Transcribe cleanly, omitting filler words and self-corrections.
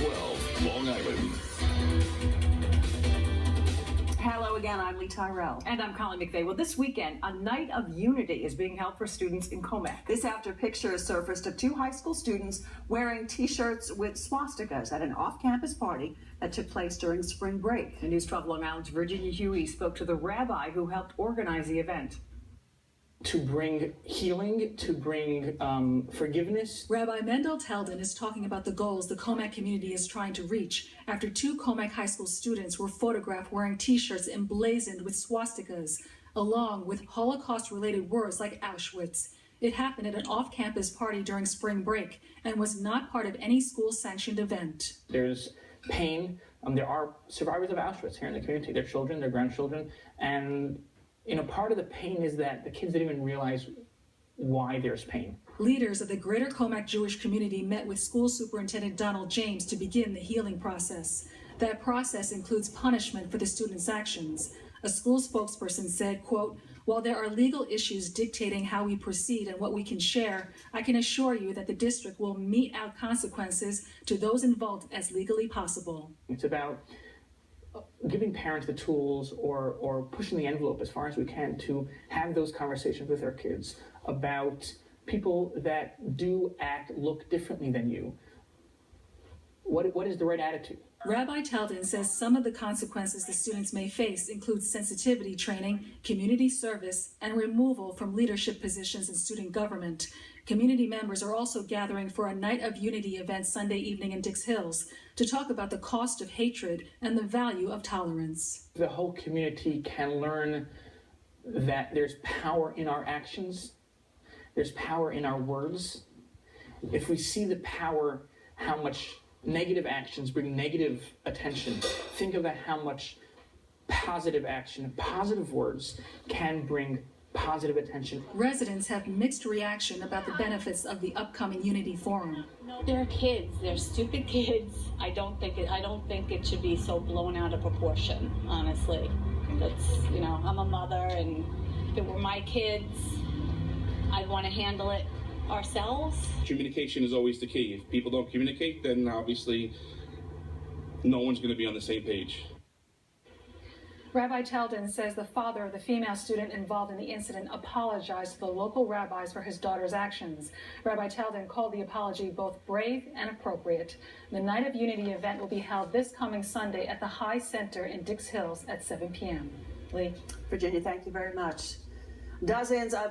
12, Long Island. Hello again, I'm Lee Tyrell. And I'm Colleen McVeigh. Well, this weekend, a night of unity is being held for students in Commack. This after pictures surfaced of two high school students wearing t-shirts with swastikas at an off-campus party that took place during spring break. News 12 Long Island's Virginia Huey spoke to the rabbi who helped organize the event. To bring healing, to bring forgiveness. Rabbi Mendel Teldin is talking about the goals the Commack community is trying to reach after two Commack high school students were photographed wearing t-shirts emblazoned with swastikas, along with Holocaust-related words like Auschwitz. It happened at an off-campus party during spring break and was not part of any school-sanctioned event. There's pain. There are survivors of Auschwitz here in the community, their children, their grandchildren, and part of the pain is that the kids didn't even realize why there's pain. Leaders of the greater Commack Jewish community met with School Superintendent Donald James to begin the healing process. That process includes punishment for the students' actions. A school spokesperson said, quote, "While there are legal issues dictating how we proceed and what we can share, I can assure you that the district will mete out consequences to those involved as legally possible." It's about giving parents the tools or pushing the envelope as far as we can to have those conversations with our kids about people that do look differently than you. What is the right attitude? Rabbi Teldin says some of the consequences the students may face include sensitivity training, community service, and removal from leadership positions in student government. Community members are also gathering for a Night of Unity event Sunday evening in Dix Hills to talk about the cost of hatred and the value of tolerance. The whole community can learn that there's power in our actions, there's power in our words. If we see the power, how much negative actions bring negative attention, think about how much positive action, positive words can bring positive attention. Residents have mixed reaction about the benefits of the upcoming Unity Forum. They're kids. They're stupid kids. I don't think it should be so blown out of proportion, honestly. That's, I'm a mother, and if it were my kids, I'd want to handle it ourselves. Communication is always the key. If people don't communicate, then obviously no one's going to be on the same page. Rabbi Teldin says the father of the female student involved in the incident apologized to the local rabbis for his daughter's actions. Rabbi Teldin called the apology both brave and appropriate. The Night of Unity event will be held this coming Sunday at the High Center in Dix Hills at 7 p.m. Lee. Virginia, thank you very much. Dozens of